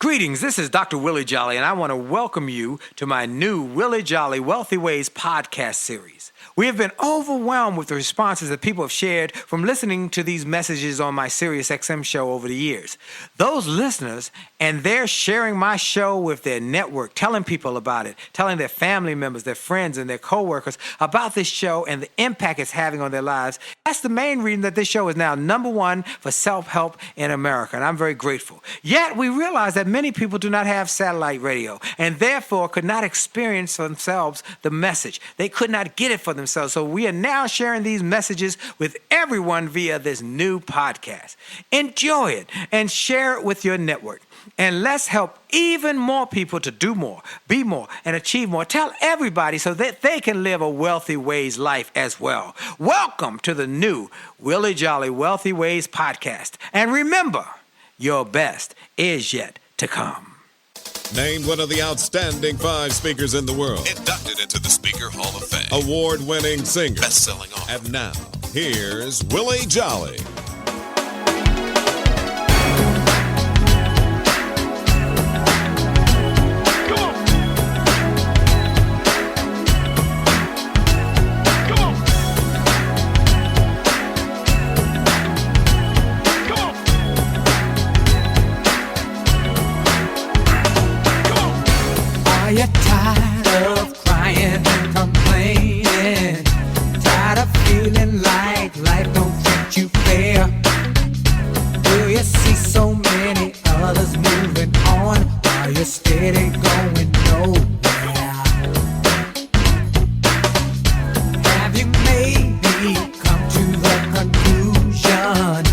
Greetings, this is Dr. Willie Jolley, and I want to welcome you to my new Willie Jolley Wealthy Ways podcast series. We have been overwhelmed with the responses that people have shared from listening to these messages on my SiriusXM show over the years. Those listeners, and they're sharing my show with their network, telling people about it, telling their family members, their friends, and their coworkers about this show and the impact it's having on their lives. That's the main reason that this show is now #1 for self-help in America, and I'm very grateful. Yet, we realize that many people do not have satellite radio, and therefore could not experience for themselves the message. They could not get it for themselves. So we are now sharing these messages with everyone via this new podcast. Enjoy it and share it with your network. And let's help even more people to do more, be more, and achieve more. Tell everybody so that they can live a Wealthy Ways life as well. Welcome to the new Willie Jolley Wealthy Ways podcast. And remember, your best is yet to come. Named one of the outstanding 5 speakers in the world. Inducted into the Speaker Hall of Fame. Award-winning singer. Best-selling author. And now, here's Willie Jolley. Are you tired of crying and complaining? Tired of feeling like life don't treat you fair? Do you see so many others moving on while you're steady going nowhere? Have you maybe come to the conclusion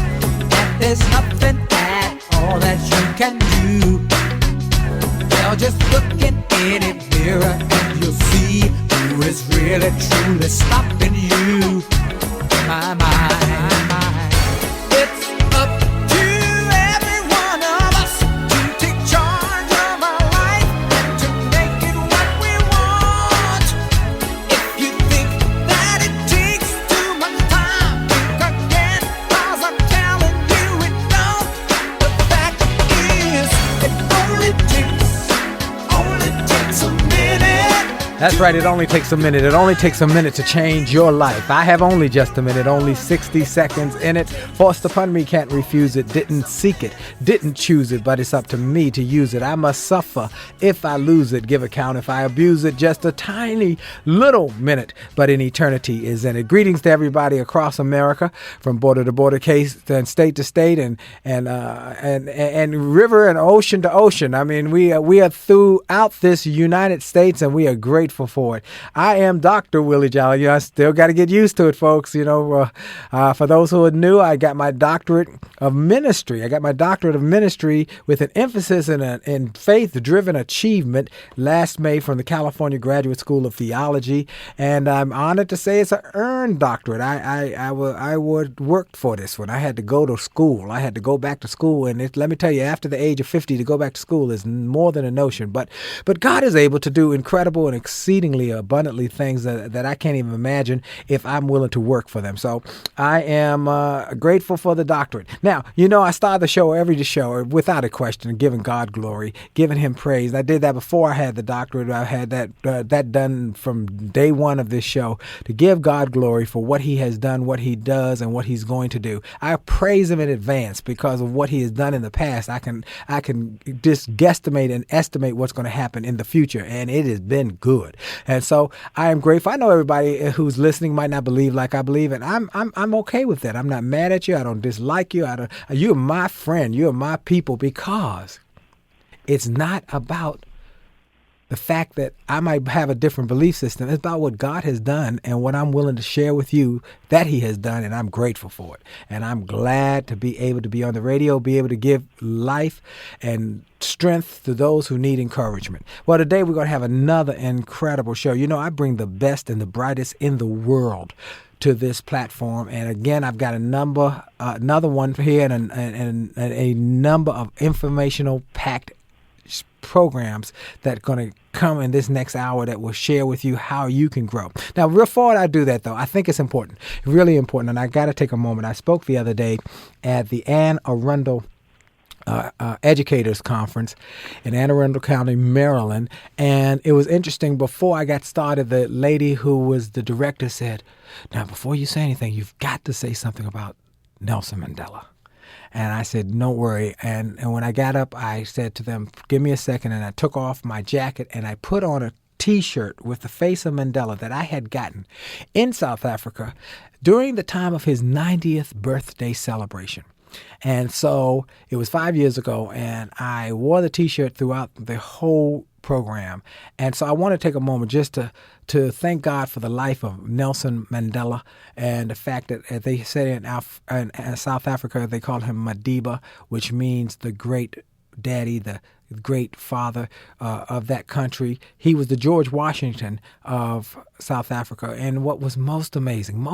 that there's nothing at all that you can do? Well, just look in any mirror and you'll see who is really truly stopping you. My mind. It's up to every one of us to take charge of our life and to make it what we want. If you think that it takes too much time, think again, 'cause I'm telling you it don't. The fact is, it only takes a minute. That's right, it only takes a minute. It only takes a minute to change your life. I have only just a minute, only 60 seconds in it. Forced upon me, can't refuse it. Didn't seek it, didn't choose it, but it's up to me to use it. I must suffer if I lose it, give account if I abuse it. Just a tiny little minute, but an eternity is in it. Greetings to everybody across America, from border to border, case and state to state, and river and ocean to ocean. I mean, we are throughout this United States, and we are grateful for it. I am Dr. Willie Jolley. I still got to get used to it, folks. For those who are new, I got my doctorate of ministry. I got my doctorate of ministry with an emphasis in faith-driven achievement last May from the California Graduate School of Theology, and I'm honored to say it's an earned doctorate. I would work for this one. I had to go to school. I had to go back to school, and let me tell you, after the age of 50, to go back to school is more than a notion. But God is able to do incredible and exceedingly abundantly things that I can't even imagine if I'm willing to work for them. So I am grateful for the doctorate. Now, I start the show, every show, without a question, giving God glory, giving him praise. I did that before I had the doctorate. I had that done from day one of this show, to give God glory for what he has done, what he does, and what he's going to do. I praise him in advance because of what he has done in the past. I can just guesstimate and estimate what's going to happen in the future, and it has been good. And so I am grateful. I know everybody who's listening might not believe like I believe, and I'm okay with that. I'm not mad at you. I don't dislike you. You're my friend. You're my people, because it's not about the fact that I might have a different belief system. It's about what God has done and what I'm willing to share with you that he has done, and I'm grateful for it. And I'm glad to be able to be on the radio, be able to give life and strength to those who need encouragement. Well, today we're going to have another incredible show. I bring the best and the brightest in the world to this platform. And again, I've got another one here, and a number of informational packed programs that are going to come in this next hour that will share with you how you can grow. Now, before I do that, though, I think it's important, really important, and I got to take a moment. I spoke the other day at the Anne Arundel educators conference in Anne Arundel County, Maryland. And it was interesting. Before I got started, the lady who was the director said, "Now, before you say anything, you've got to say something about Nelson Mandela." And I said, "Don't worry." And when I got up, I said to them, "Give me a second." And I took off my jacket and I put on a T-shirt with the face of Mandela that I had gotten in South Africa during the time of his 90th birthday celebration. And so it was 5 years ago, and I wore the T-shirt throughout the whole program. And so I want to take a moment just to thank God for the life of Nelson Mandela and the fact that they said in South Africa, they called him Madiba, which means the great daddy, the great father of that country. He was the George Washington of South Africa. And what was most amazing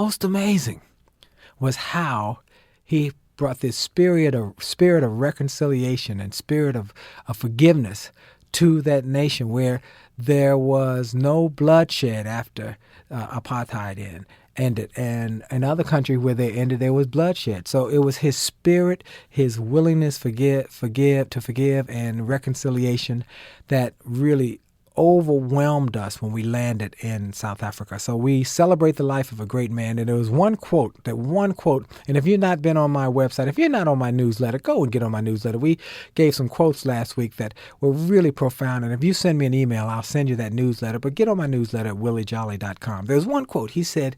was how he brought this spirit of reconciliation and spirit of forgiveness to that nation where there was no bloodshed after apartheid ended. And in other countries where they ended, there was bloodshed. So it was his spirit, his willingness to forgive and reconciliation that really overwhelmed us when we landed in South Africa. So we celebrate the life of a great man. And there was one quote, and if you've not been on my website, if you're not on my newsletter, go and get on my newsletter. We gave some quotes last week that were really profound. And if you send me an email, I'll send you that newsletter. But get on my newsletter at williejolly.com. There's one quote. He said,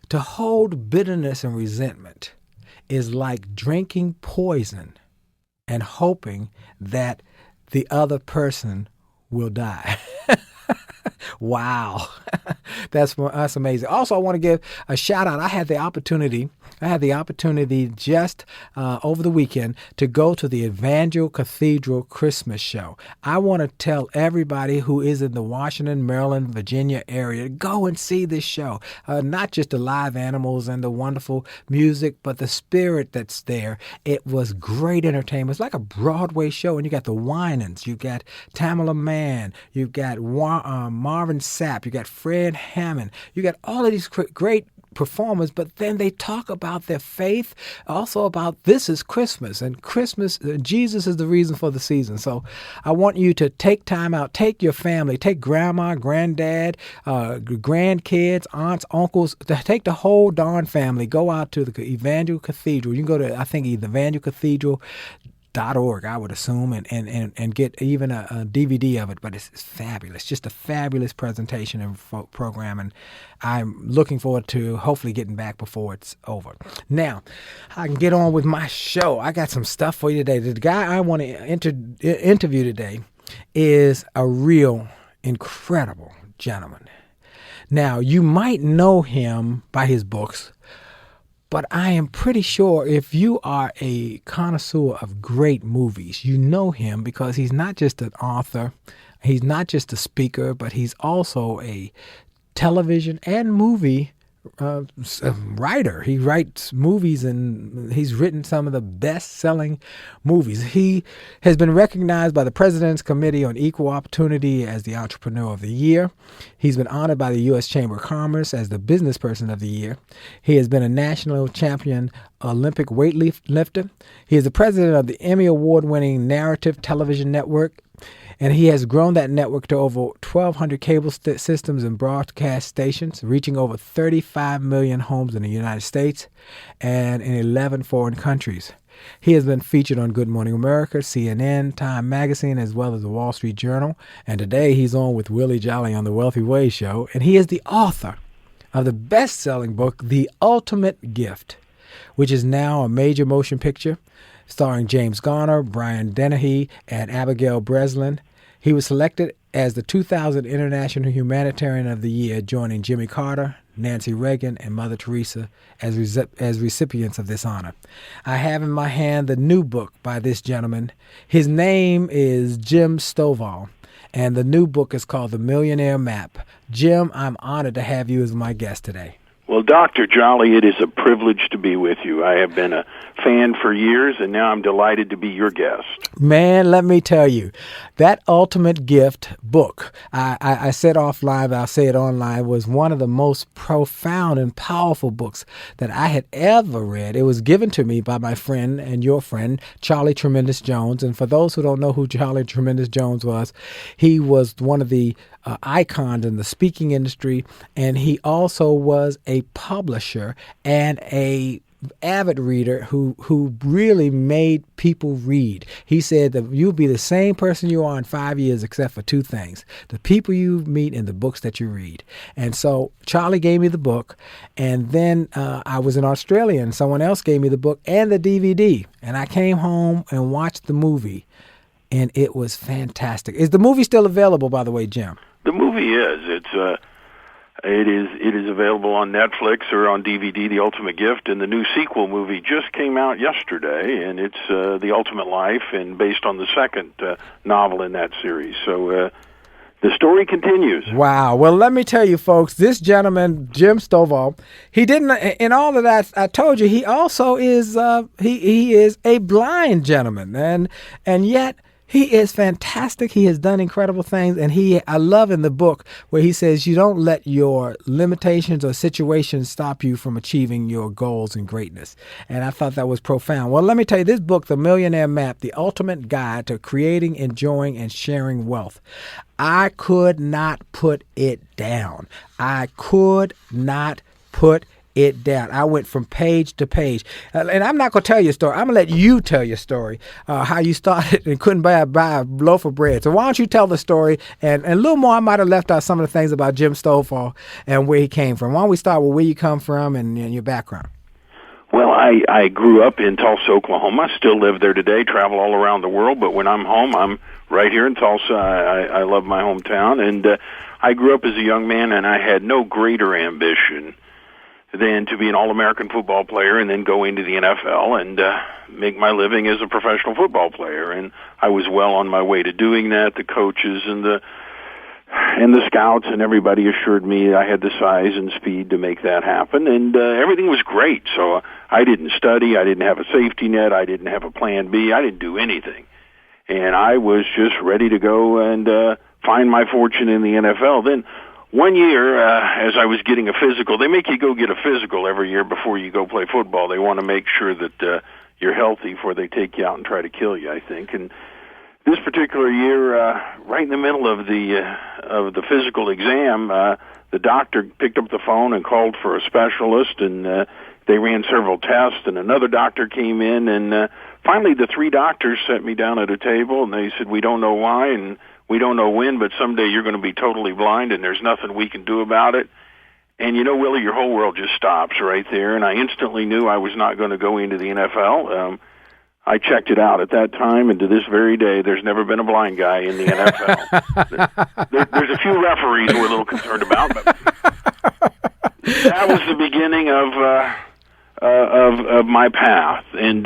"To hold bitterness and resentment is like drinking poison and hoping that the other person will die." Wow. That's amazing. Also, I want to give a shout out. I had the opportunity just over the weekend to go to the Evangel Cathedral Christmas show. I want to tell everybody who is in the Washington, Maryland, Virginia area, go and see this show. Not just the live animals and the wonderful music, but the spirit that's there. It was great entertainment. It's like a Broadway show, and you got the Winans, you got Tamala Mann, you got Marvin Sapp, you got Fred Hammond, you got all of these great performers, but then they talk about their faith, also about this is Christmas, and Christmas, Jesus is the reason for the season. So I want you to take time out, take your family, take grandma, granddad, grandkids, aunts, uncles, take the whole darn family, go out to the Evangel Cathedral. You can go to, I think, either evangelcathedral.org, I would assume, and get even a DVD of it. But it's fabulous, just a fabulous presentation and program, and I'm looking forward to hopefully getting back before it's over. Now, I can get on with my show. I got some stuff for you today. The guy I want to interview today is a real incredible gentleman. Now, you might know him by his books, but I am pretty sure if you are a connoisseur of great movies, you know him because he's not just an author, he's not just a speaker, but he's also a television and movie writer. He writes movies, and he's written some of the best-selling movies. He has been recognized by the President's Committee on Equal Opportunity as the Entrepreneur of the Year. He's been honored by the U.S. Chamber of Commerce as the Business Person of the Year. He has been a national champion Olympic weightlifter. He is the president of the Emmy Award-winning Narrative Television Network, and he has grown that network to over 1,200 cable systems and broadcast stations, reaching over 35 million homes in the United States and in 11 foreign countries. He has been featured on Good Morning America, CNN, Time Magazine, as well as the Wall Street Journal. And today he's on with Willie Jolley on the Wealthy Ways Show. And he is the author of the best-selling book, The Ultimate Gift, which is now a major motion picture starring James Garner, Brian Dennehy, and Abigail Breslin. He was selected as the 2000 International Humanitarian of the Year, joining Jimmy Carter, Nancy Reagan, and Mother Teresa as recipients of this honor. I have in my hand the new book by this gentleman. His name is Jim Stovall, and the new book is called The Millionaire Map. Jim, I'm honored to have you as my guest today. Well, Dr. Jolley, it is a privilege to be with you. I have been a fan for years, and now I'm delighted to be your guest. Man, let me tell you, that Ultimate Gift book, I said offline, but I'll say it online, was one of the most profound and powerful books that I had ever read. It was given to me by my friend and your friend, Charlie Tremendous Jones. And for those who don't know who Charlie Tremendous Jones was, he was one of the icons in the speaking industry, and he also was a publisher and a avid reader who really made people read. He said that you'll be the same person you are in 5 years except for two things: the people you meet and the books that you read. And so Charlie gave me the book, and then I was in Australia and someone else gave me the book and the DVD, and I came home and watched the movie, and it was fantastic. Is the movie still available, by the way, Jim? The movie is. It is available on Netflix or on DVD, The Ultimate Gift, and the new sequel movie just came out yesterday, and it's The Ultimate Life, and based on the second novel in that series. So the story continues. Wow. Well, let me tell you, folks, this gentleman, Jim Stovall, he didn't, in all of that, I told you, he also is, he is a blind gentleman, and yet he is fantastic. He has done incredible things. And I love in the book where he says you don't let your limitations or situations stop you from achieving your goals and greatness. And I thought that was profound. Well, let me tell you, this book, The Millionaire Map, The Ultimate Guide to Creating, Enjoying, and Sharing Wealth, I could not put it down. I could not put it down. I went from page to page. And I'm not going to tell you a story. I'm going to let you tell your story, how you started and couldn't buy a loaf of bread. So why don't you tell the story? And a little more, I might have left out some of the things about Jim Stovall and where he came from. Why don't we start with where you come from and your background? Well, I grew up in Tulsa, Oklahoma. Still live there today, travel all around the world. But when I'm home, I'm right here in Tulsa. I love my hometown. And I grew up as a young man, and I had no greater ambition than to be an All-American football player and then go into the NFL and make my living as a professional football player. And I was well on my way to doing that. The coaches and the scouts and everybody assured me I had the size and speed to make that happen, and everything was great. So I didn't study. I didn't have a safety net. I didn't have a plan B. I didn't do anything. And I was just ready to go and find my fortune in the NFL. Then one year, as I was getting a physical, they make you go get a physical every year before you go play football. They want to make sure that you're healthy before they take you out and try to kill you, I think. And this particular year, right in the middle of the physical exam, the doctor picked up the phone and called for a specialist, and they ran several tests, and another doctor came in, and finally the three doctors sat me down at a table, and they said, "We don't know why, and we don't know when, but someday you're going to be totally blind, and there's nothing we can do about it." And you know, Willie, your whole world just stops right there, and I instantly knew I was not going to go into the NFL. I checked it out at that time, and to this very day, there's never been a blind guy in the NFL. There's a few referees we're a little concerned about, but that was the beginning of my path. And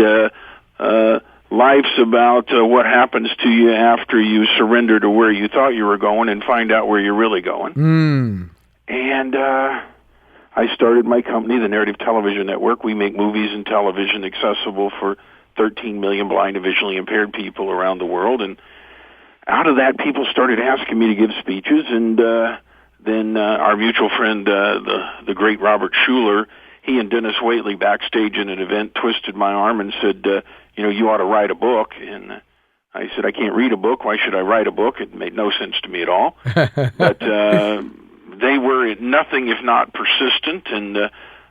life's about what happens to you after you surrender to where you thought you were going and find out where you're really going. And I started my company, the Narrative Television Network. We make movies and television accessible for 13 million blind and visually impaired people around the world. And out of that, people started asking me to give speeches. And then our mutual friend, the great Robert Schuller, he and Dennis Waitley backstage in an event twisted my arm and said, you ought to write a book. And I said, I can't read a book. Why should I write a book? It made no sense to me at all. But they were nothing if not persistent. And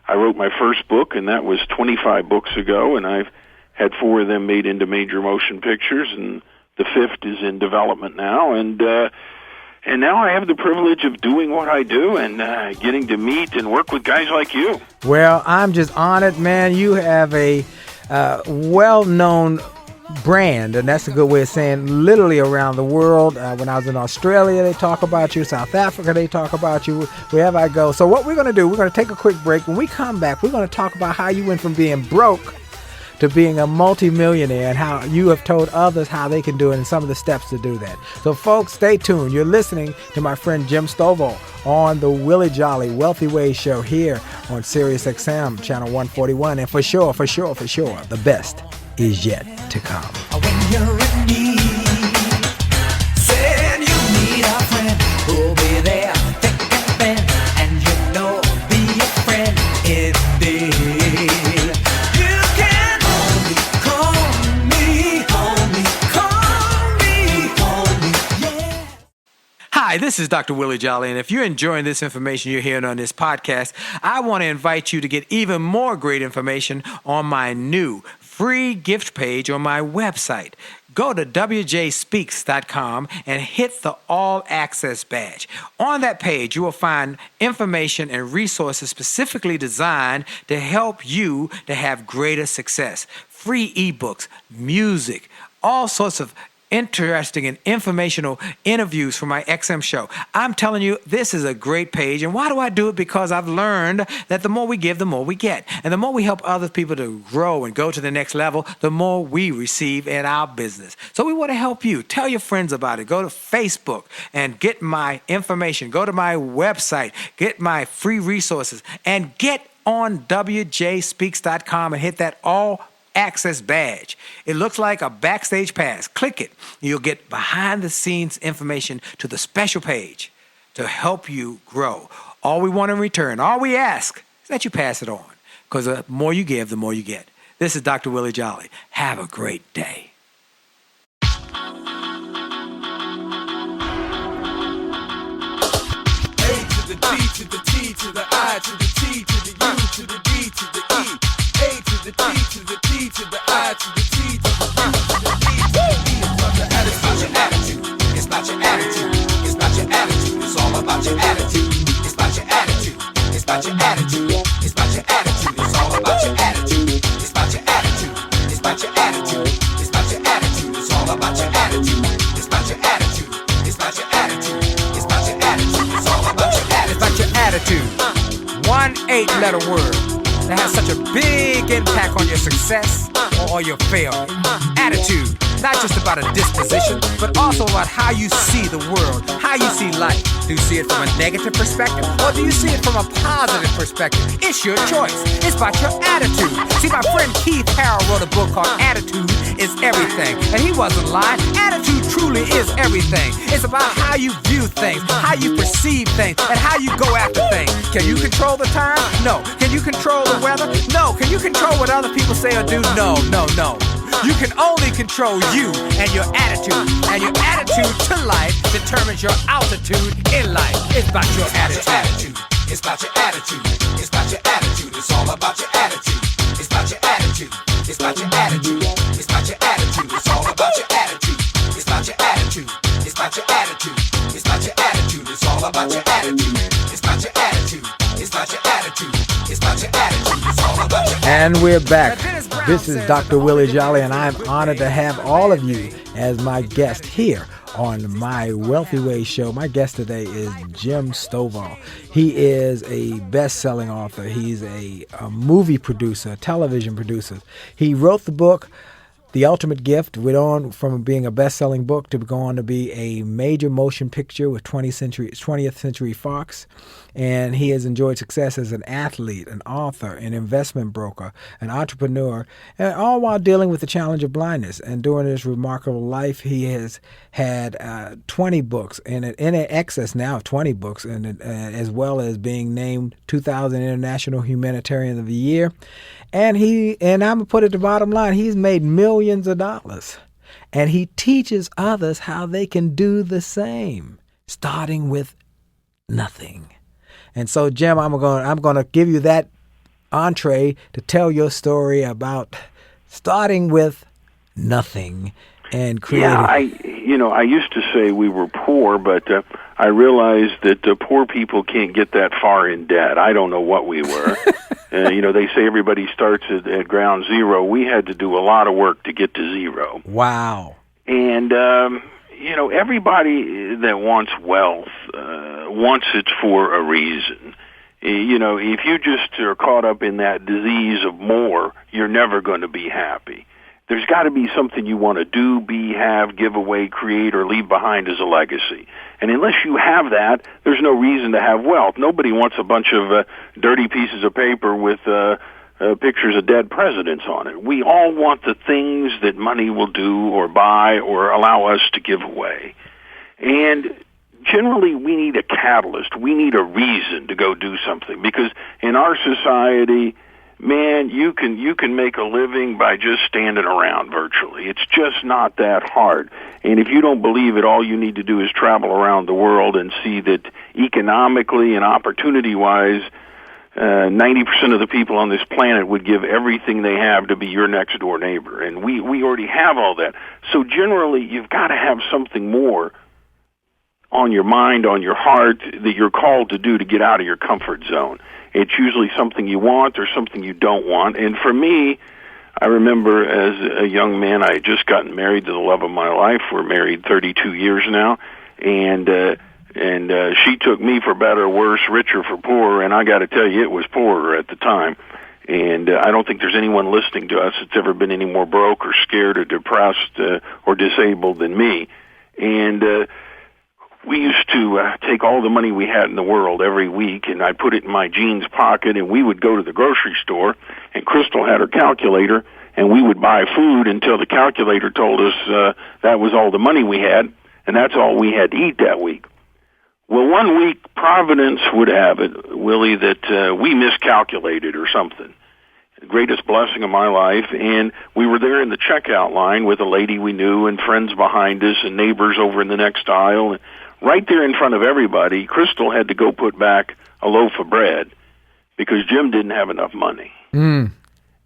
I wrote my first book, and that was 25 books ago. And I've had 4 of them made into major motion pictures, and the 5th is in development now. And now I have the privilege of doing what I do and getting to meet and work with guys like you. Well, I'm just honored, man. You have a well-known brand, and that's a good way of saying literally around the world. When I was in Australia, they talk about you. South Africa, they talk about you. Wherever I go. So what we're going to do, we're going to take a quick break. When we come back, we're going to talk about how you went from being broke to being a multimillionaire and how you have told others how they can do it and some of the steps to do that. So, folks, stay tuned. You're listening to my friend Jim Stovall on the Willie Jolley Wealthy Ways Show here on Sirius XM, Channel 141. And for sure, the best is yet to come. When you're in need, said you need a friend who'll be there thick and thin, and you know be a friend indeed. You can only call me, yeah. Hi, this is Dr. Willie Jolley, and if you're enjoying this information you're hearing on this podcast, I want to invite you to get even more great information on my new free gift page on my website. Go to wjspeaks.com and hit the All Access badge. On that page, you will find information and resources specifically designed to help you to have greater success. Free ebooks, music, all sorts of interesting and informational interviews for my XM show. I'm telling you, this is a great page. And why do I do it? Because I've learned that the more we give, the more we get. And the more we help other people to grow and go to the next level, the more we receive in our business. So we want to help you. Tell your friends about it. Go to Facebook and get my information. Go to my website, get my free resources, and get on wjspeaks.com and hit that All Access badge. It looks like a backstage pass. Click it. You'll get behind the scenes information to the special page to help you grow. All we want in return, all we ask is that you pass it on, because the more you give, the more you get. This is Dr. Willie Jolley. Have a great day. A to the D to the T to the I to the T to the U to the D to the E. A to the T to the T to the I to the T to the U to the D to the E. It's about your attitude. It's about your attitude. It's about your attitude. It's all about your attitude. It's about your attitude. It's about your attitude. It's about your attitude. It's all about your attitude. It's about your attitude. It's about your attitude. It's about your attitude. It's all about your attitude. It's about your attitude. It's about your attitude. It's about your attitude. It's all about your attitude. It's about your attitude. 1 8-letter word that has such a big impact on your success or your failure. Attitude, not just about a disposition, but also about how you see the world, how you see life. Do you see it from a negative perspective, or do you see it from a positive perspective? It's your choice. It's about your attitude. See, my friend Keith Harrell wrote a book called Attitude is Everything, and he wasn't lying. Attitude truly is everything. It's about how you view things, how you perceive things, and how you go after things. Can you control the time? No. Can you control the weather? No. Can you control what other people say or do? No. You can only control you and your attitude. And your attitude to life determines your altitude in life. It's about your attitude. It's about your attitude. It's about your attitude. It's all about your attitude. It's about your attitude. It's about your attitude. It's about your attitude. It's all about your attitude. It's about your attitude. It's about your attitude. It's about your attitude. It's all about your attitude. It's about your attitude. It's about your attitude. It's about your attitude. It's all about your attitude. And we're back. This is Dr. Willie Jolley, and I'm honored to have all of you as my guest here on my Wealthy Ways show. My guest today is Jim Stovall. He is a best-selling author. He's a movie producer, a television producer. He wrote the book, The Ultimate Gift, went on from being a best-selling book to go on to be a major motion picture with 20th Century Fox. And he has enjoyed success as an athlete, an author, an investment broker, an entrepreneur, and all while dealing with the challenge of blindness. And during his remarkable life, he has had 20 books, and in excess now of 20 books, and as well as being named 2000 International Humanitarian of the Year. And I'm going to put it the bottom line, he's made millions of dollars. And he teaches others how they can do the same, starting with nothing. And so, Jim, I'm going to give you that entree to tell your story about starting with nothing and creating. Yeah, I used to say we were poor, but I realized that poor people can't get that far in debt. I don't know what we were. They say everybody starts at ground zero. We had to do a lot of work to get to zero. Wow. And, everybody that wants wealth wants it for a reason. If you just are caught up in that disease of more, you're never going to be happy. There's got to be something you want to do, be, have, give away, create, or leave behind as a legacy. And unless you have that, there's no reason to have wealth. Nobody wants a bunch of dirty pieces of paper with pictures of dead presidents on it. We all want the things that money will do or buy or allow us to give away. And generally, we need a catalyst. We need a reason to go do something, because in our society, man, you can make a living by just standing around virtually. It's just not that hard. And if you don't believe it, all you need to do is travel around the world and see that economically and opportunity-wise, 90% of the people on this planet would give everything they have to be your next door neighbor. And we already have all that. So generally, you've got to have something more on your mind, on your heart, that you're called to do to get out of your comfort zone. It's usually something you want or something you don't want. And for me, I remember as a young man, I had just gotten married to the love of my life. We're married 32 years now. And she took me for better or worse, richer for poorer, and I got to tell you, it was poorer at the time. And I don't think there's anyone listening to us that's ever been any more broke or scared or depressed or disabled than me. And we used to take all the money we had in the world every week, and I'd put it in my jeans pocket, and we would go to the grocery store, and Crystal had her calculator, and we would buy food until the calculator told us that was all the money we had, and that's all we had to eat that week. Well, one week, Providence would have it, Willie, that we miscalculated or something. The greatest blessing of my life, and we were there in the checkout line with a lady we knew and friends behind us and neighbors over in the next aisle, and right there in front of everybody, Crystal had to go put back a loaf of bread because Jim didn't have enough money. And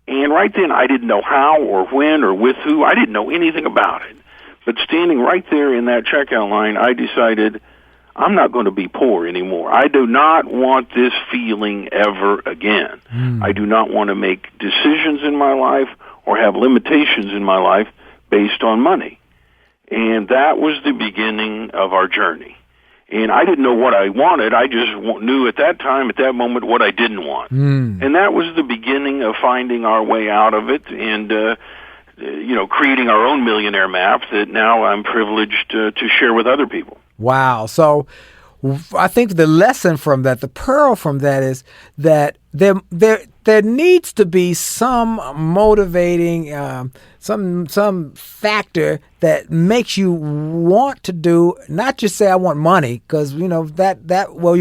right then, I didn't know how or when or with who. I didn't know anything about it. But standing right there in that checkout line, I decided I'm not going to be poor anymore. I do not want this feeling ever again. I do not want to make decisions in my life or have limitations in my life based on money. And that was the beginning of our journey. And I didn't know what I wanted. I just knew at that time, at that moment, what I didn't want. And that was the beginning of finding our way out of it and, creating our own millionaire map that now I'm privileged to share with other people. Wow. So I think the lesson from that, the pearl from that is that there needs to be some motivating, some factor that makes you want to do, not just say I want money, because you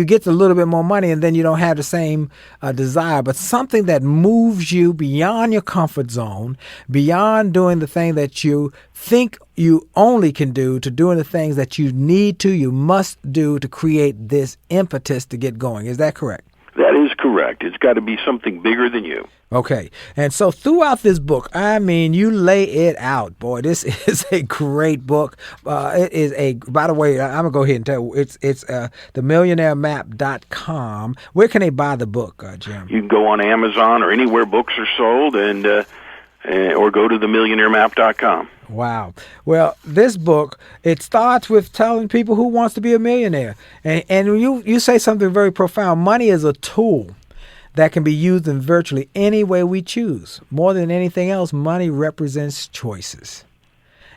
get a little bit more money and then you don't have the same desire, but something that moves you beyond your comfort zone, beyond doing the thing that you think you only can do, to doing the things that you need to, you must do to create this impetus to get going. Is that correct? That is correct. It's got to be something bigger than you. Okay. And so throughout this book, I mean, you lay it out, boy. This is a great book. It is by the way, I'm going to go ahead and tell you, it's themillionairemap.com. Where can they buy the book, Jim? You can go on Amazon or anywhere books are sold, and or go to themillionairemap.com. Wow. Well, this book, it starts with telling people who wants to be a millionaire. And you say something very profound. Money is a tool that can be used in virtually any way we choose. More than anything else, money represents choices.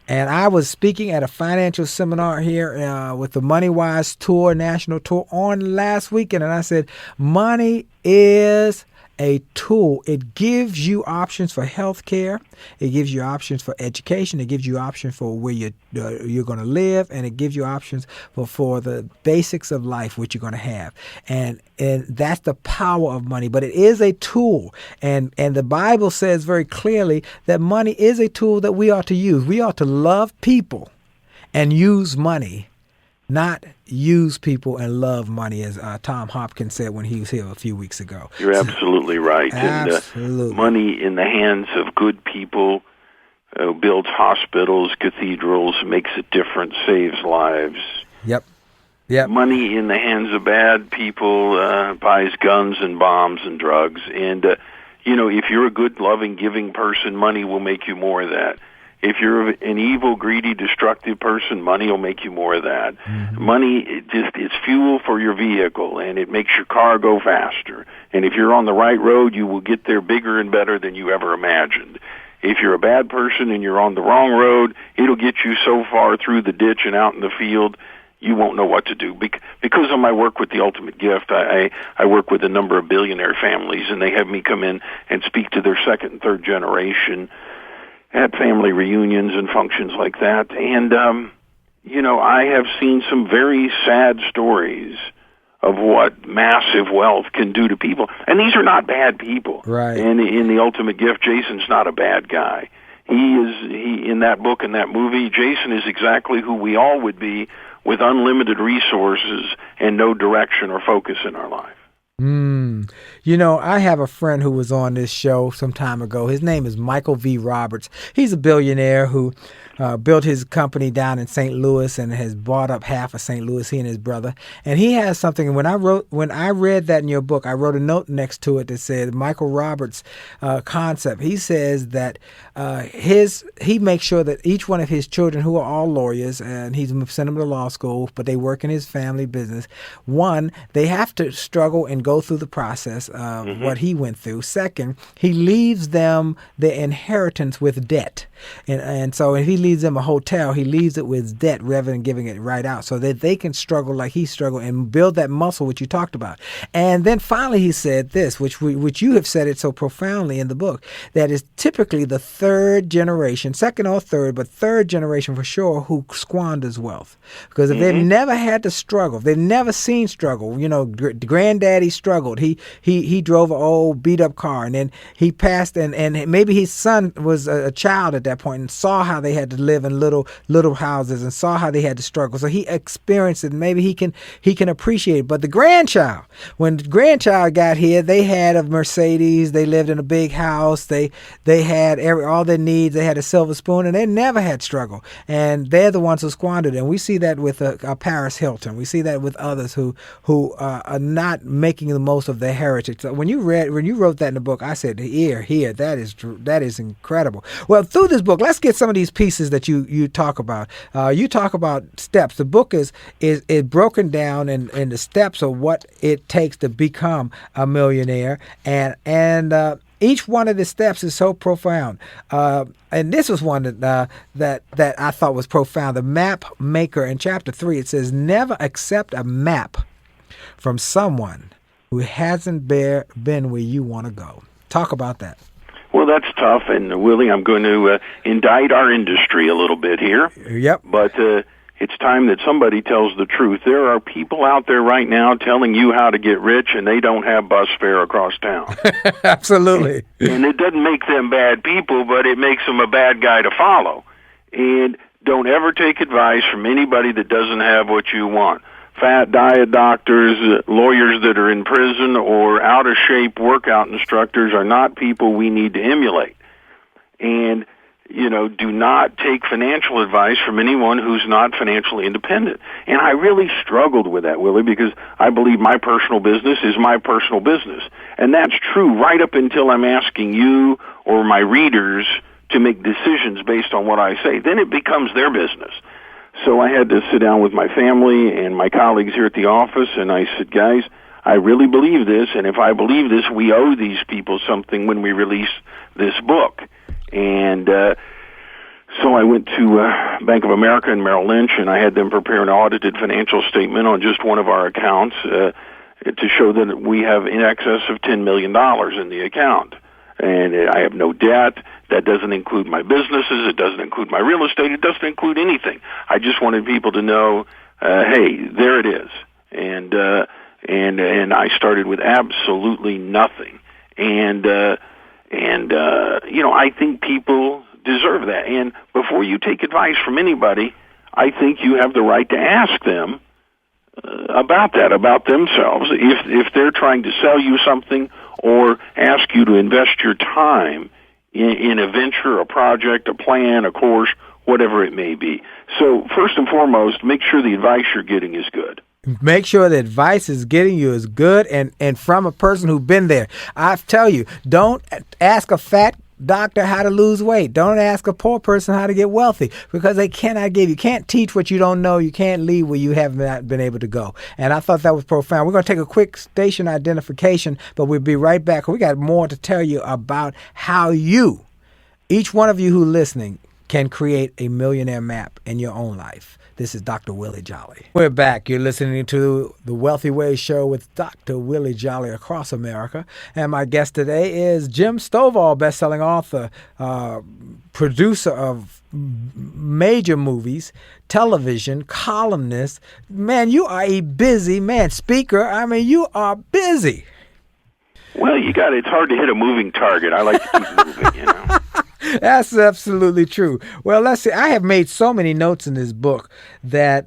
And I was speaking at a financial seminar here with the Money Wise Tour, National Tour, on last weekend. And I said, money is a tool. It gives you options for health care. It gives you options for education. It gives you options for where you're going to live, and it gives you options for the basics of life, which you're going to have. And that's the power of money. But it is a tool, and the Bible says very clearly that money is a tool that we ought to use. We ought to love people and use money, not use people and love money, as Tom Hopkins said when he was here a few weeks ago. You're absolutely right. Absolutely. And money in the hands of good people builds hospitals, cathedrals, makes a difference, saves lives. Yep. Money in the hands of bad people buys guns and bombs and drugs. And, if you're a good, loving, giving person, money will make you more of that. If you're an evil, greedy, destructive person, money will make you more of that. Money, it's fuel for your vehicle, and it makes your car go faster. And if you're on the right road, you will get there bigger and better than you ever imagined. If you're a bad person and you're on the wrong road, it'll get you so far through the ditch and out in the field, you won't know what to do. Because of my work with The Ultimate Gift, I work with a number of billionaire families, and they have me come in and speak to their second and third generation at family reunions and functions like that. And, I have seen some very sad stories of what massive wealth can do to people. And these are not bad people. Right. And in The Ultimate Gift, Jason's not a bad guy. He in that book and that movie, Jason is exactly who we all would be with unlimited resources and no direction or focus in our life. I have a friend who was on this show some time ago. His name is Michael V. Roberts. He's a billionaire who built his company down in St. Louis and has bought up half of St. Louis, he and his brother. And he has something, and when I read that in your book, I wrote a note next to it that said Michael Roberts' concept. He says that he makes sure that each one of his children, who are all lawyers, and he's sent them to law school, but they work in his family business. One, they have to struggle and go through the process of what he went through. Second, he leaves them the inheritance with debt. And so if he leaves them a hotel, he leaves it with debt rather than giving it right out, so that they can struggle like he struggled and build that muscle, which you talked about. And then finally he said this, which you have said it so profoundly in the book, that is typically the third generation, second or third, but third generation for sure, who squanders wealth. Because if they've never had to struggle, if they've never seen struggle, granddaddy struggled. He drove an old beat up car, and then he passed, and maybe his son was a child at that point and saw how they had to live in little houses and saw how they had to struggle. So he experienced it, and maybe he can appreciate it. But the grandchild, when the grandchild got here, they had a Mercedes, they lived in a big house, they had all their needs, they had a silver spoon, and they never had struggle. And they're the ones who squandered. And we see that with Paris Hilton. We see that with others who are not making the most of their heritage. So when you wrote that in the book, I said, here, that is incredible. Well, through this book, let's get some of these pieces that you talk about. You talk about steps. The book is broken down in the steps of what it takes to become a millionaire, and each one of the steps is so profound. And this was one that I thought was profound. The map maker in chapter 3, it says, never accept a map from someone who hasn't been where you want to go. Talk about that. Well, that's tough, and Willie, I'm going to indict our industry a little bit here. Yep. But it's time that somebody tells the truth. There are people out there right now telling you how to get rich, and they don't have bus fare across town. Absolutely. And it doesn't make them bad people, but it makes them a bad guy to follow. And don't ever take advice from anybody that doesn't have what you want. Fat diet doctors, lawyers that are in prison, or out-of-shape workout instructors are not people we need to emulate. And, do not take financial advice from anyone who's not financially independent. And I really struggled with that, Willie, because I believe my personal business is my personal business. And that's true right up until I'm asking you or my readers to make decisions based on what I say. Then it becomes their business. So I had to sit down with my family and my colleagues here at the office, and I said, guys, I really believe this, and if I believe this, we owe these people something when we release this book. And so I went to Bank of America and Merrill Lynch, and I had them prepare an audited financial statement on just one of our accounts to show that we have in excess of $10 million in the account. And I have no debt. That doesn't include my businesses. It doesn't include my real estate. It doesn't include anything. I just wanted people to know, hey, there it is. And I started with absolutely nothing. And I think people deserve that. And before you take advice from anybody, I think you have the right to ask them about that, about themselves. If they're trying to sell you something or ask you to invest your time in a venture, a project, a plan, a course, whatever it may be. So first and foremost, make sure the advice you're getting is good. Make sure the advice is getting you is good and from a person who's been there. I tell you, don't ask a fat doctor how to lose weight. Don't ask a poor person how to get wealthy, because they cannot give you. Can't teach what you don't know. You can't lead where you have not been able to go. And I thought that was profound. We're going to take a quick station identification, but we'll be right back. We got more to tell you about how you, each one of you who listening, can create a millionaire map in your own life. This is Dr. Willie Jolley. We're back. You're listening to the Wealthy Way Show with Dr. Willie Jolley across America. And my guest today is Jim Stovall, best-selling author, producer of major movies, television, columnist. Man, you are a busy man. Speaker, I mean, you are busy. Well, it's hard to hit a moving target. I like to keep moving, you know. That's absolutely true. Well, let's see. I have made so many notes in this book that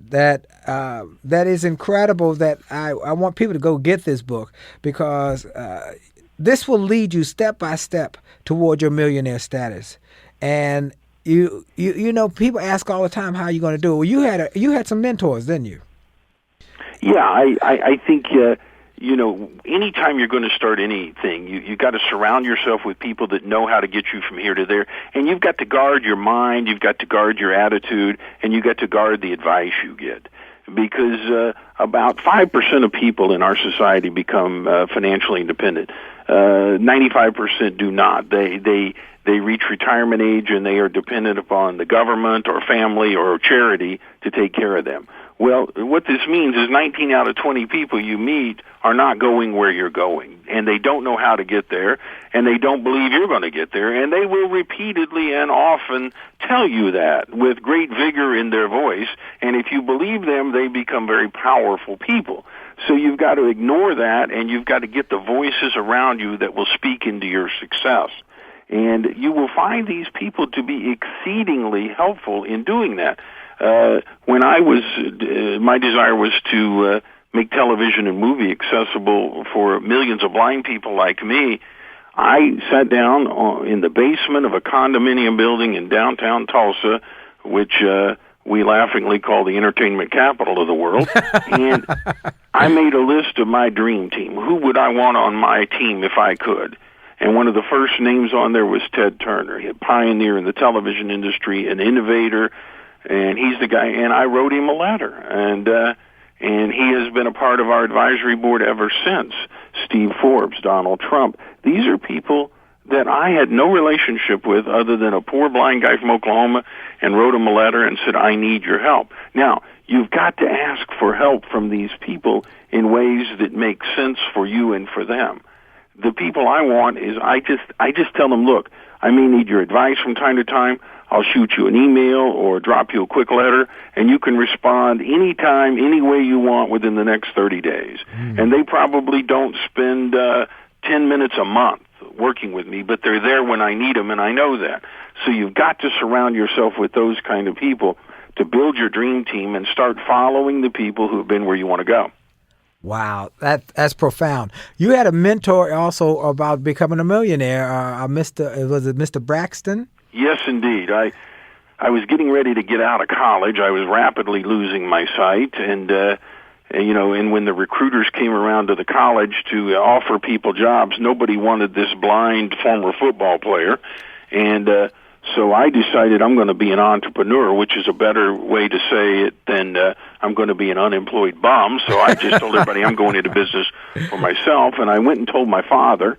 is incredible. That I want people to go get this book, because this will lead you step by step toward your millionaire status. And you know, people ask all the time, how are you going to do it? Well, you had some mentors, didn't you? Yeah, I think. You know, anytime you're going to start anything, you got to surround yourself with people that know how to get you from here to there. And you've got to guard your mind, you've got to guard your attitude, and you've got to guard the advice you get. Because about 5% of people in our society become financially independent. 95% do not. They reach retirement age and they are dependent upon the government or family or charity to take care of them. Well, what this means is 19 out of 20 people you meet are not going where you're going, and they don't know how to get there, and they don't believe you're going to get there, and they will repeatedly and often tell you that with great vigor in their voice, and if you believe them, they become very powerful people. So you've got to ignore that, and you've got to get the voices around you that will speak into your success. And you will find these people to be exceedingly helpful in doing that. When I was, my desire was to make television and movie accessible for millions of blind people like me. I sat down in the basement of a condominium building in downtown Tulsa, which we laughingly call the entertainment capital of the world, and I made a list of my dream team. Who would I want on my team if I could? And one of the first names on there was Ted Turner, a pioneer in the television industry, an innovator. And he's the guy, and I wrote him a letter, and he has been a part of our advisory board ever since. Steve Forbes, Donald Trump. These are people that I had no relationship with other than a poor blind guy from Oklahoma, and wrote him a letter and said, I need your help. Now, you've got to ask for help from these people in ways that make sense for you and for them. The people I want is I just tell them, look, I may need your advice from time to time. I'll shoot you an email or drop you a quick letter, and you can respond anytime, any way you want within the next 30 days. And they probably don't spend 10 minutes a month working with me, but they're there when I need them, and I know that. So you've got to surround yourself with those kind of people to build your dream team and start following the people who have been where you want to go. Wow, that's profound. You had a mentor also about becoming a millionaire. Was it Mr. Braxton? Yes, indeed. I was getting ready to get out of college. I was rapidly losing my sight, and when the recruiters came around to the college to offer people jobs, nobody wanted this blind former football player, and so I decided I'm going to be an entrepreneur, which is a better way to say it than I'm going to be an unemployed bum. So I just told everybody I'm going into business for myself, and I went and told my father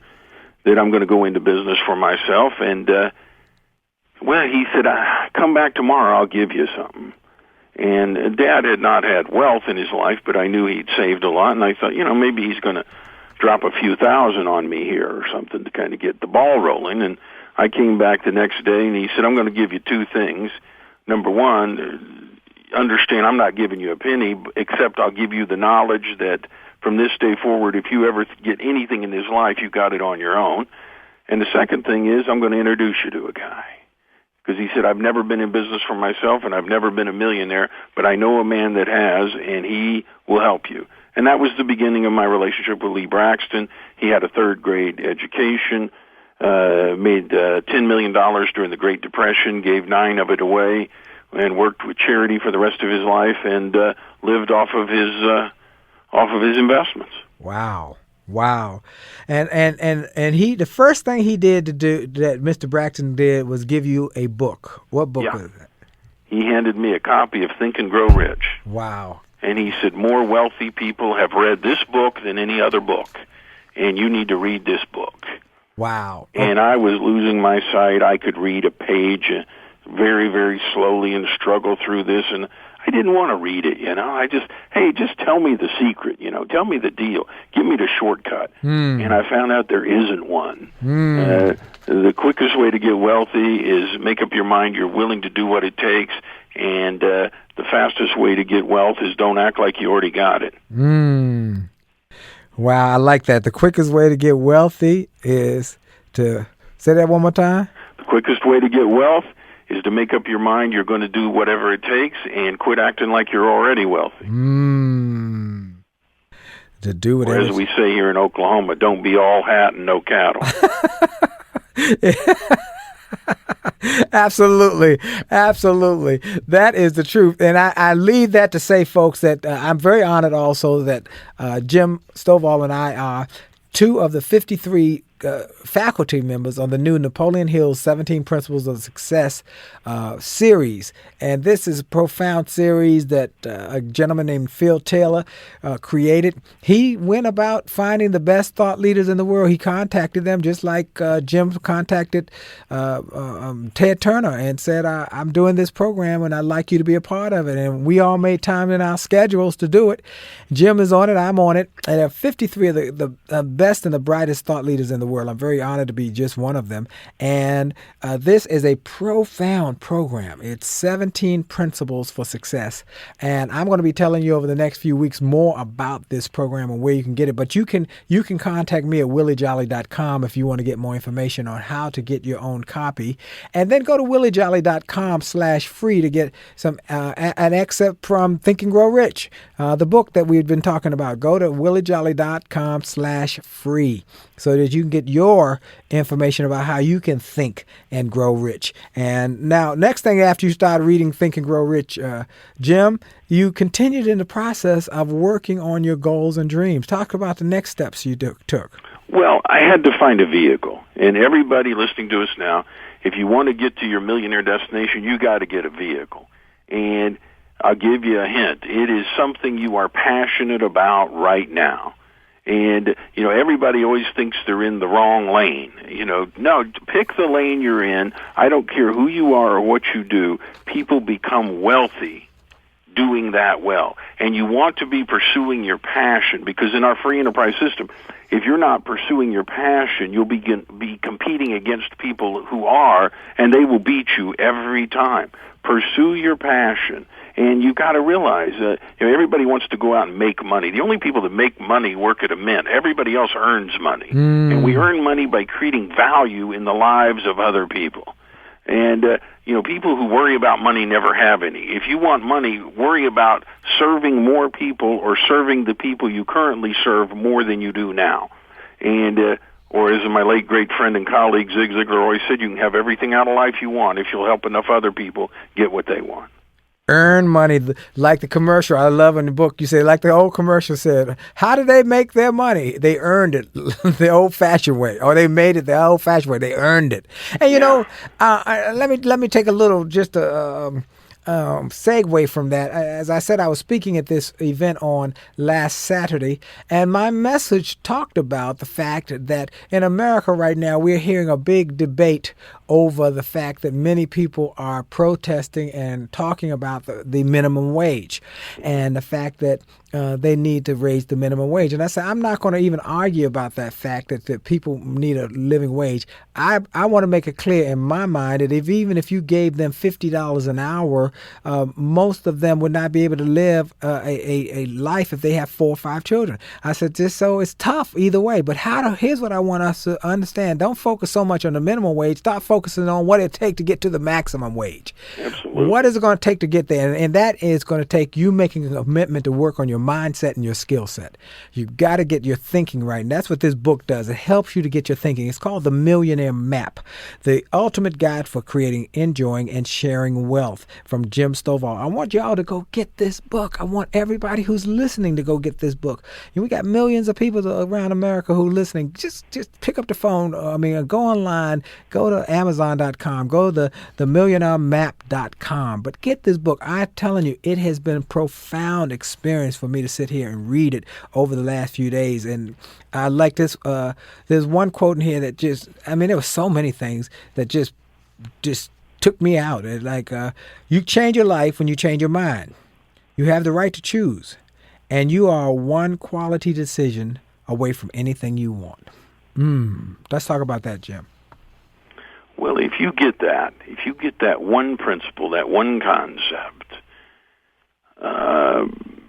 that I'm going to go into business for myself, and well, he said, come back tomorrow, I'll give you something. And Dad had not had wealth in his life, but I knew he'd saved a lot, and I thought, maybe he's going to drop a few thousand on me here or something to kind of get the ball rolling. And I came back the next day, and he said, I'm going to give you two things. Number one, understand I'm not giving you a penny, except I'll give you the knowledge that from this day forward, if you ever get anything in this life, you got it on your own. And the second thing is I'm going to introduce you to a guy. Because he said, I've never been in business for myself, and I've never been a millionaire, but I know a man that has, and he will help you. And that was the beginning of my relationship with Lee Braxton. He had a third-grade education, made $10 million during the Great Depression, gave 9 of it away, and worked with charity for the rest of his life, and lived off of his investments. Wow. Wow. And he, the first thing he did to do that Mr. Braxton did was give you a book. What book was that? He handed me a copy of Think and Grow Rich. Wow. And he said, more wealthy people have read this book than any other book, and you need to read this book. Wow. And I was losing my sight. I could read a page very, very slowly and struggle through this, and I didn't want to read it, just tell me the secret, tell me the deal. Give me the shortcut. And I found out there isn't one. The quickest way to get wealthy is make up your mind you're willing to do what it takes, and the fastest way to get wealth is don't act like you already got it. Wow, I like that. The quickest way to get wealthy is to, say that one more time? The quickest way to get wealth is to make up your mind you're going to do whatever it takes and quit acting like you're already wealthy. To do whatever. Or as we say here in Oklahoma, don't be all hat and no cattle. Absolutely. Absolutely. That is the truth. And I leave that to say, folks, that I'm very honored also that Jim Stovall and I are two of the 53 faculty members on the new Napoleon Hill's 17 Principles of Success series. And this is a profound series that a gentleman named Phil Taylor created. He went about finding the best thought leaders in the world. He contacted them just like Jim contacted Ted Turner and said, I'm doing this program and I'd like you to be a part of it. And we all made time in our schedules to do it. Jim is on it. I'm on it. And there are 53 of the best and the brightest thought leaders in the world. I'm very honored to be just one of them. And this is a profound program. It's 17 Principles for Success. And I'm going to be telling you over the next few weeks more about this program and where you can get it. But you can contact me at williejolly.com if you want to get more information on how to get your own copy. And then go to williejolly.com/free to get some an excerpt from Think and Grow Rich, the book that we've been talking about. Go to williejolly.com/free so that you can get your information about how you can think and grow rich. And now, next thing after you start reading Think and Grow Rich, Jim, you continued in the process of working on your goals and dreams. Talk about the next steps you took. Well, I had to find a vehicle. And everybody listening to us now, if you want to get to your millionaire destination, you got to get a vehicle. And I'll give you a hint. It is something you are passionate about right now. And, everybody always thinks they're in the wrong lane. No, pick the lane you're in. I don't care who you are or what you do. People become wealthy doing that well. And you want to be pursuing your passion, because in our free enterprise system, if you're not pursuing your passion, you'll be competing against people who are, and they will beat you every time. Pursue your passion. And you've got to realize that everybody wants to go out and make money. The only people that make money work at a mint. Everybody else earns money. And we earn money by creating value in the lives of other people. And, people who worry about money never have any. If you want money, worry about serving more people or serving the people you currently serve more than you do now. And, or as my late great friend and colleague Zig Ziglar always said, you can have everything out of life you want if you'll help enough other people get what they want. Earn money, like the commercial. I love in the book you say, like the old commercial said, how did they make their money? They earned it the old-fashioned way, or they made it the old-fashioned way. They earned it. And let me take a little just a segue from that. As I said, I was speaking at this event on last Saturday, and my message talked about the fact that in America right now, we're hearing a big debate over the fact that many people are protesting and talking about the minimum wage and the fact that they need to raise the minimum wage. And I said, I'm not going to even argue about that fact that people need a living wage. I want to make it clear in my mind that even if you gave them $50 an hour, most of them would not be able to live a life if they have 4 or 5 children. I said, so it's tough either way. But here's what I want us to understand. Don't focus so much on the minimum wage. Start focusing on what it takes to get to the maximum wage. Absolutely. What is it going to take to get there? And that is going to take you making a commitment to work on your mindset and your skill set. You got to get your thinking right. And that's what this book does. It helps you to get your thinking. It's called The Millionaire Map, the ultimate guide for creating, enjoying, and sharing wealth, from Jim Stovall. I want y'all to go get this book. I want everybody who's listening to go get this book. And we got millions of people around America who are listening. Just pick up the phone. Go online, go to Amazon.com, go to themillionairemap.com. But get this book. I'm telling you, it has been a profound experience for me to sit here and read it over the last few days. And I like this. There's one quote in here that there were so many things that just took me out. You change your life when you change your mind. You have the right to choose. And you are one quality decision away from anything you want. Let's talk about that, Jim. Well, if you get that one principle, that one concept,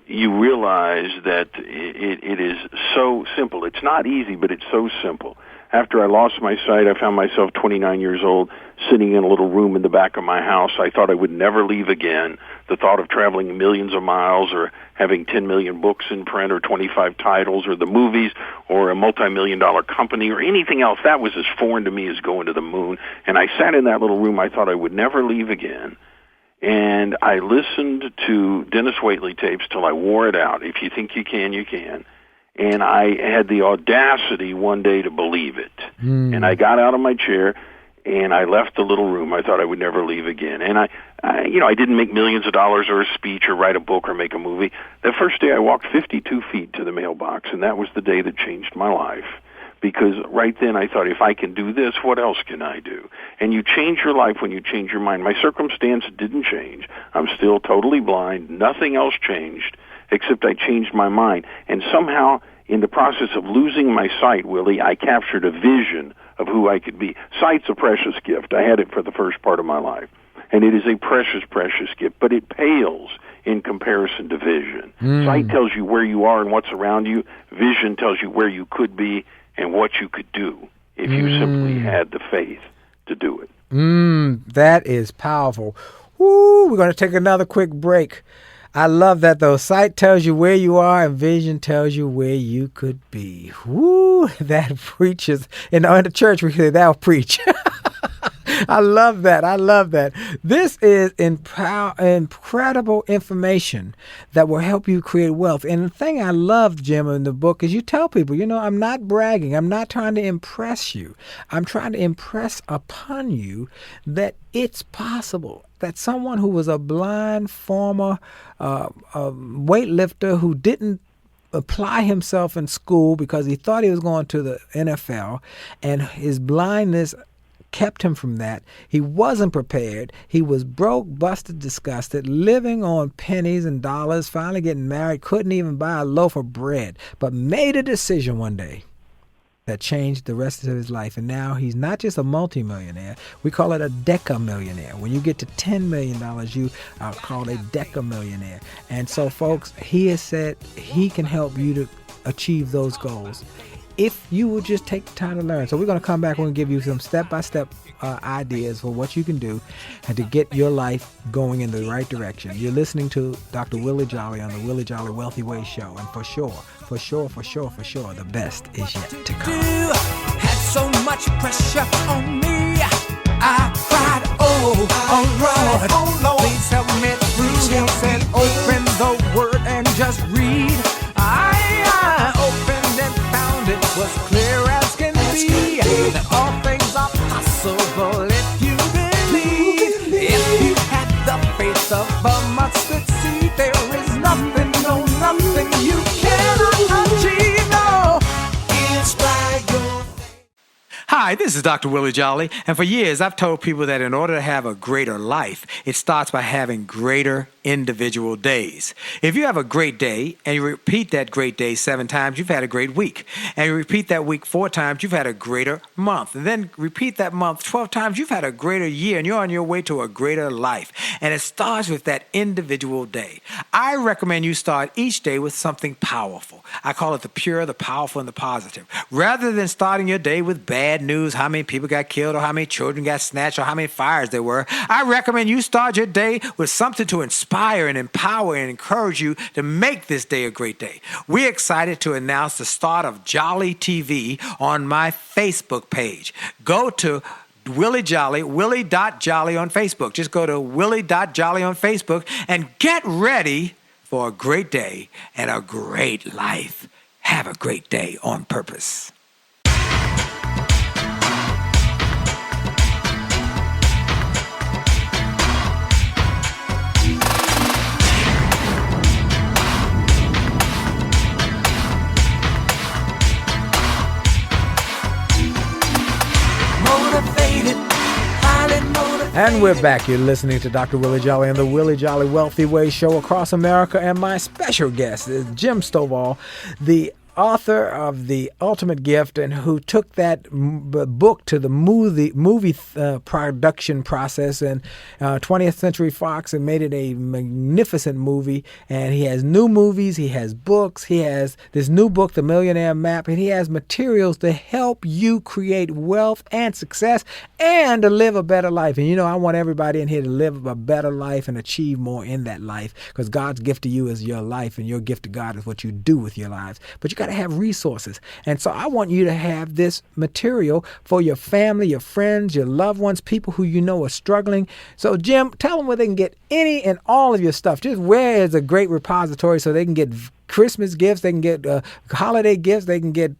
you realize that it is so simple. It's not easy, but it's so simple. After I lost my sight, I found myself 29 years old, sitting in a little room in the back of my house. I thought I would never leave again. The thought of traveling millions of miles or having 10 million books in print or 25 titles or the movies or a multi-million-dollar company or anything else, that was as foreign to me as going to the moon. And I sat in that little room. I thought I would never leave again. And I listened to Dennis Waitley tapes till I wore it out. If you think you can, you can. And I had the audacity one day to believe it. And I got out of my chair and I left the little room. I thought I would never leave again. And I didn't make millions of dollars or a speech or write a book or make a movie. The first day I walked 52 feet to the mailbox, and that was the day that changed my life. Because right then I thought, if I can do this, what else can I do? And you change your life when you change your mind. My circumstance didn't change. I'm still totally blind. Nothing else changed except I changed my mind. And somehow, in the process of losing my sight, Willie, I captured a vision of who I could be. Sight's a precious gift. I had it for the first part of my life. And it is a precious, precious gift, but it pales in comparison to vision. Sight tells you where you are and what's around you. Vision tells you where you could be and what you could do if you simply had the faith to do it. That is powerful. Woo, we're going to take another quick break. I love that, though. Sight tells you where you are and vision tells you where you could be. Woo, that preaches. In the church, we say that'll preach. I love that. I love that. This is incredible information that will help you create wealth. And the thing I love, Jim, in the book is you tell people, I'm not bragging. I'm not trying to impress you. I'm trying to impress upon you that it's possible that someone who was a blind former weightlifter who didn't apply himself in school because he thought he was going to the NFL, and his blindness kept him from that. He wasn't prepared. He was broke, busted, disgusted, living on pennies and dollars, finally getting married, couldn't even buy a loaf of bread, but made a decision one day that changed the rest of his life. And now he's not just a multimillionaire. We call it a decamillionaire. When you get to $10 million, you are called a decamillionaire. And so, folks, he has said he can help you to achieve those goals if you would just take the time to learn. So we're going to come back and give you some step-by-step ideas for what you can do and to get your life going in the right direction. You're listening to Dr. Willie Jolley on the Willie Jolley Wealthy Way Show. And for sure, the best is yet to come. Had so much pressure on me. I cried, oh Lord, please help me through. He said, open the word and just read. I opened and found it was clear as can be that all things are possible if you believe. If you had the faith of a mustard seed, there is nothing, no nothing you cannot achieve. No, it's by your faith. Hi, this is Dr. Willie Jolley, and for years I've told people that in order to have a greater life, it starts by having greater individual days. If you have a great day and you repeat that great day 7 times, you've had a great week. And you repeat that week 4 times, you've had a greater month. And then repeat that month 12 times, you've had a greater year, and you're on your way to a greater life. And it starts with that individual day. I recommend you start each day with something powerful. I call it the pure, the powerful, and the positive. Rather than starting your day with bad news, how many people got killed or how many children got snatched or how many fires there were. I recommend you start your day with something to inspire and empower and encourage you to make this day a great day. We're excited to announce the start of Jolley TV on my Facebook page. Go to Willie Jolley, Willie.Jolley on Facebook. Just go to Willie.Jolley on Facebook and get ready for a great day and a great life. Have a great day on purpose. And we're back. You're listening to Dr. Willie Jolley and the Willie Jolley Wealthy Way show across America. And my special guest is Jim Stovall, the author of The Ultimate Gift, and who took that book to the movie production process in 20th Century Fox and made it a magnificent movie. And he has new movies, he has books, he has this new book, The Millionaire Map, and he has materials to help you create wealth and success and to live a better life. And I want everybody in here to live a better life and achieve more in that life, because God's gift to you is your life, and your gift to God is what you do with your lives. But you got to have resources. And so I want you to have this material for your family, your friends, your loved ones, people who you know are struggling. So Jim, tell them where they can get any and all of your stuff. Just where is a great repository so they can get Christmas gifts, they can get holiday gifts, they can get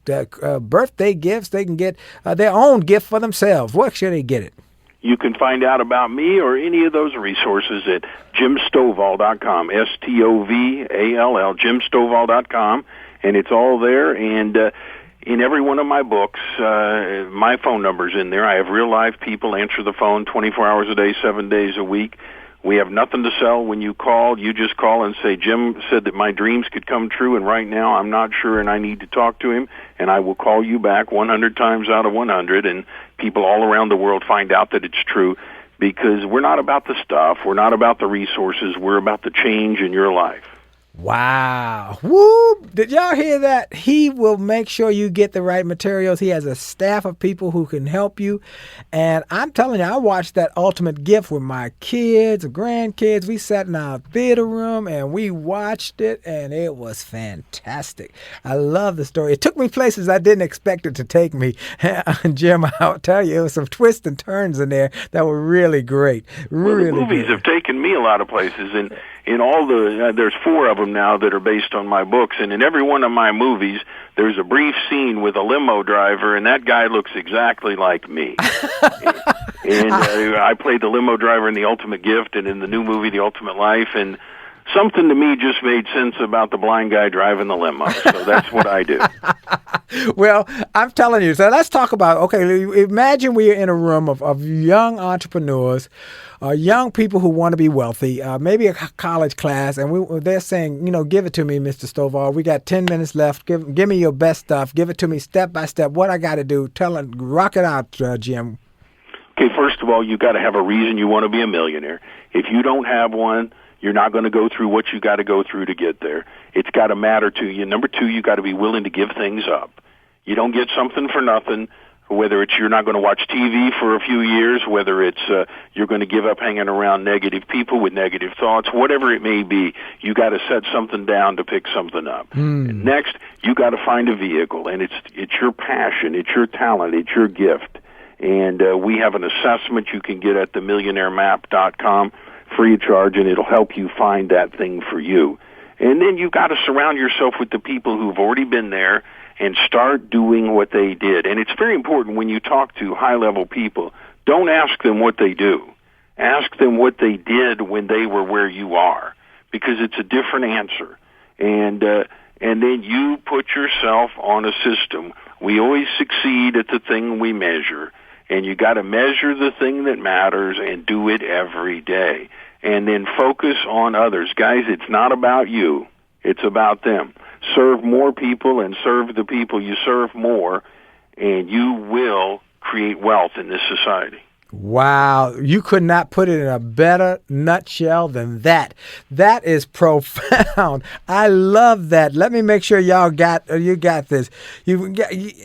birthday gifts, they can get their own gift for themselves. Where should they get it? You can find out about me or any of those resources at jimstovall.com, Stovall, jimstovall.com, and it's all there. And in every one of my books, my phone number's in there. I have real-life people answer the phone 24 hours a day, 7 days a week. We have nothing to sell. When you call, you just call and say, Jim said that my dreams could come true, and right now I'm not sure and I need to talk to him, and I will call you back 100 times out of 100, and people all around the world find out that it's true, because we're not about the stuff, we're not about the resources, we're about the change in your life. Wow. Woo! Did y'all hear that? He will make sure you get the right materials. He has a staff of people who can help you. And I'm telling you, I watched that Ultimate Gift with my kids, grandkids. We sat in our theater room and we watched it, and it was fantastic. I love the story. It took me places I didn't expect it to take me. Jim, I'll tell you, there was some twists and turns in there that were really great. Really the movies have taken me a lot of places, and in all the, there's 4 of them now that are based on my books, and in every one of my movies, there's a brief scene with a limo driver, and that guy looks exactly like me. and I played the limo driver in The Ultimate Gift and in the new movie, The Ultimate Life, and something to me just made sense about the blind guy driving the limo, so that's what I do. Well, I'm telling you, so let's talk about, okay, imagine we are in a room of young entrepreneurs, young people who want to be wealthy, maybe a college class, and they're saying, give it to me, Mr. Stovall. We got 10 minutes left. Give me your best stuff. Give it to me step by step. What I got to do? Rock it out, Jim. Okay, first of all, you got to have a reason you want to be a millionaire. If you don't have one, you're not going to go through what you got to go through to get there. It's got to matter to you. Number 2, you got to be willing to give things up. You don't get something for nothing, whether it's you're not going to watch TV for a few years, whether it's you're going to give up hanging around negative people with negative thoughts, whatever it may be, you got to set something down to pick something up. And next, you got to find a vehicle, and it's your passion, it's your talent, it's your gift. And we have an assessment you can get at themillionairemap.com, free of charge, and it'll help you find that thing for you. And then you've got to surround yourself with the people who've already been there and start doing what they did. And it's very important when you talk to high-level people, don't ask them what they do. Ask them what they did when they were where you are, because it's a different answer. And then you put yourself on a system. We always succeed at the thing we measure, and you got to measure the thing that matters and do it every day. And then focus on others. Guys, it's not about you. It's about them. Serve more people and serve the people you serve more, and you will create wealth in this society. Wow, you could not put it in a better nutshell than that. That is profound. I love that. Let me make sure y'all got this. You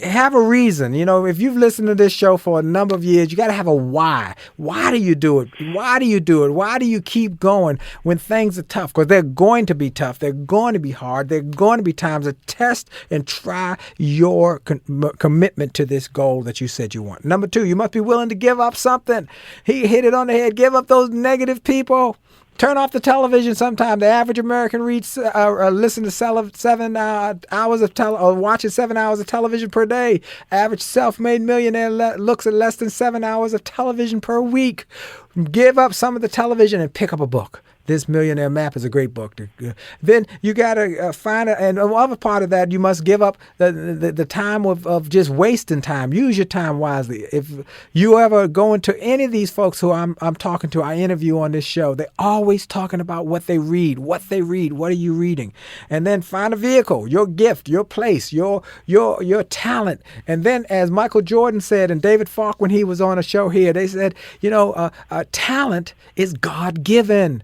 have a reason. You know, if you've listened to this show for a number of years, you got to have a why. Why do you do it? Why do you do it? Why do you keep going when things are tough? Because they're going to be tough. They're going to be hard. They're going to be times to test and try your commitment to this goal that you said you want. Number 2, you must be willing to give up something. He hit it on the head. Give up those negative people. Turn off the television sometime. The average American listen to 7 hours of or watches 7 hours of television per day. Average self-made millionaire looks at less than 7 hours of television per week. Give up some of the television and pick up a book. This Millionaire Map is a great book. Then you got to find it. And the other part of that, you must give up the time of just wasting time. Use your time wisely. If you ever go into any of these folks who I'm talking to, I interview on this show, they're always talking about what they read. What are you reading? And then find a vehicle, your gift, your place, your talent. And then, as Michael Jordan said, and David Falk when he was on a show here, they said, talent is God-given.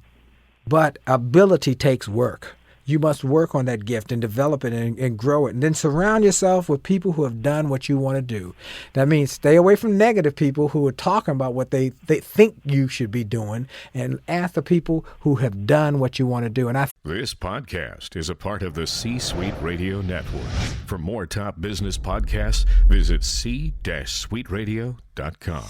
But ability takes work. You must work on that gift and develop it and grow it. And then surround yourself with people who have done what you want to do. That means stay away from negative people who are talking about what they think you should be doing, and ask the people who have done what you want to do. And This podcast is a part of the C-Suite Radio Network. For more top business podcasts, visit c-suiteradio.com.